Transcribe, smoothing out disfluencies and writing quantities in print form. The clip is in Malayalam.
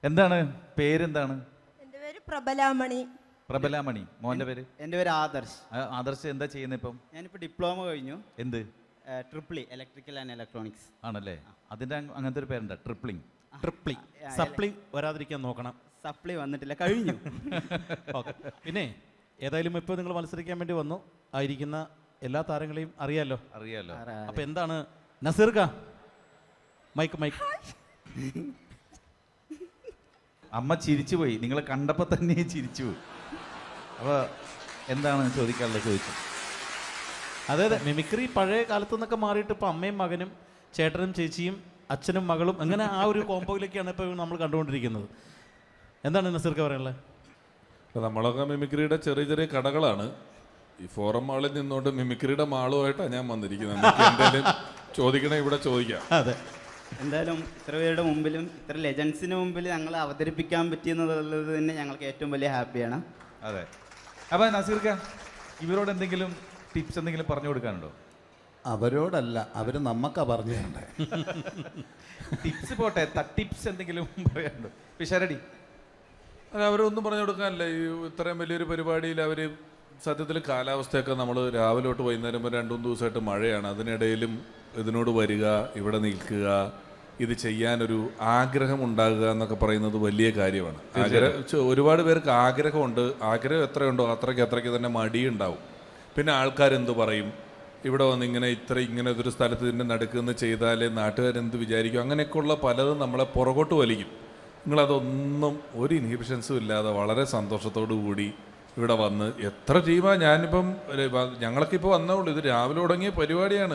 എന്താണ് പേരെന്താണ്? എൻ്റെ പേര് പ്രബലാമണി. പ്രബലാമണി. മോൻ്റെ പേര്? എൻ്റെ പേര് ആദർശ്. ആദർശ് എന്താ ചെയ്യുന്നത് ഇപ്പം? ഞാനിപ്പോൾ ഡിപ്ലോമ കഴിഞ്ഞു. എന്ത്? ട്രിപ്പിളി, ഇലക്ട്രിക്കൽ ആൻഡ് ഇലക്ട്രോണിക്സ് ആണല്ലേ? അതിൻ്റെ അങ്ങനത്തെ ഒരു പേരുണ്ട്, ട്രിപ്ലിംഗ്. ട്രിപ്ലി. സപ്ലി വരാതിരിക്കാൻ നോക്കണം. സപ്ലി വന്നിട്ടില്ല, കഴിഞ്ഞു. ഓക്കെ. പിന്നെ ഏതായാലും ഇപ്പോൾ നിങ്ങൾ മത്സരിക്കാൻ വേണ്ടി വന്നു. ആയിരിക്കുന്ന എല്ലാ താരങ്ങളെയും അറിയാലോ. അപ്പോൾ എന്താണ് നസീർക്ക? മൈക്ക്. അമ്മ ചിരിച്ചു പോയി, നിങ്ങളെ കണ്ടപ്പോൾ തന്നെ ചിരിച്ചു പോയി. അപ്പോൾ എന്താണ് ചോദിക്കാനുള്ളത്? ചോദിച്ചു. അതെ, മിമിക്രി പഴയ കാലത്തു നിന്നൊക്കെ മാറിയിട്ട് ഇപ്പോൾ അമ്മയും മകനും, ചേട്ടനും ചേച്ചിയും, അച്ഛനും മകളും, അങ്ങനെ ആ ഒരു കോമ്പോയിലൊക്കെയാണ് ഇപ്പോൾ നമ്മൾ കണ്ടുകൊണ്ടിരിക്കുന്നത്. എന്താണ് നസീർക്ക പറയാനുള്ളത്? അപ്പോൾ നമ്മളൊക്കെ മിമിക്രിയുടെ ചെറിയ ചെറിയ കടകളാണ്. ഈ ഫോറം മാളിൽ നിന്നുകൊണ്ട് മിമിക്രിയുടെ മാളുമായിട്ടാണ് ഞാൻ വന്നിരിക്കുന്നത്. നമുക്ക് എന്തെങ്കിലും ചോദിക്കണേ ഇവിടെ ചോദിക്കാം. അതെ, എന്തായാലും ഇത്ര പേരുടെ മുമ്പിലും ഇത്ര ലെജൻസിന് മുമ്പിൽ ഞങ്ങൾ അവതരിപ്പിക്കാൻ പറ്റിയെന്നുള്ളത് തന്നെ ഞങ്ങൾക്ക് ഏറ്റവും വലിയ ഹാപ്പിയാണ്. അതെ. അപ്പോൾ നസീർക്ക, ഇവരോട് എന്തെങ്കിലും ടിപ്സ് എന്തെങ്കിലും പറഞ്ഞു കൊടുക്കാനുണ്ടോ? അവരോടല്ല, അവർ നമ്മക്കാ പറഞ്ഞു തരണ്ടേ. ടിപ്സ് പോട്ടെ, ടിപ്സ് എന്തെങ്കിലും പറയാനുണ്ടോ? പിഷാരടി. അല്ല, അവരൊന്നും പറഞ്ഞു കൊടുക്കാനല്ല. ഈ ഇത്രയും വലിയൊരു പരിപാടിയിൽ അവർ സത്യത്തിൽ കാലാവസ്ഥയൊക്കെ നമ്മൾ രാവിലെ തൊട്ട് വൈകുന്നേരം വരെ 2-3 ദിവസമായിട്ട് മഴയാണ്. അതിനിടയിലും ഇതിനോട് വരിക, ഇവിടെ നിൽക്കുക, ഇത് ചെയ്യാനൊരു ആഗ്രഹം ഉണ്ടാകുക എന്നൊക്കെ പറയുന്നത് വലിയ കാര്യമാണ്. ഒരുപാട് പേർക്ക് ആഗ്രഹമുണ്ട്. ആഗ്രഹം എത്രയുണ്ടോ അത്രയ്ക്ക് തന്നെ മടിയുണ്ടാവും. പിന്നെ ആൾക്കാരെന്ത് പറയും, ഇവിടെ വന്ന് ഇങ്ങനെ ഒരു സ്ഥലത്ത് ഇതിൻ്റെ നടുക്കുന്ന് ചെയ്താലേ നാട്ടുകാരെന്ത് വിചാരിക്കും, അങ്ങനെയൊക്കെയുള്ള പലതും നമ്മളെ പുറകോട്ട് വലിക്കും. നിങ്ങളതൊന്നും ഒരു ഇൻഹിബിഷൻസും ഇല്ലാതെ വളരെ സന്തോഷത്തോടു കൂടി ഇവിടെ വന്ന് എത്ര ടീമാണ്. ഞങ്ങളൊക്കെ ഇപ്പോൾ വന്നേ ഉള്ളൂ. ഇത് രാവിലെ തുടങ്ങിയ പരിപാടിയാണ്.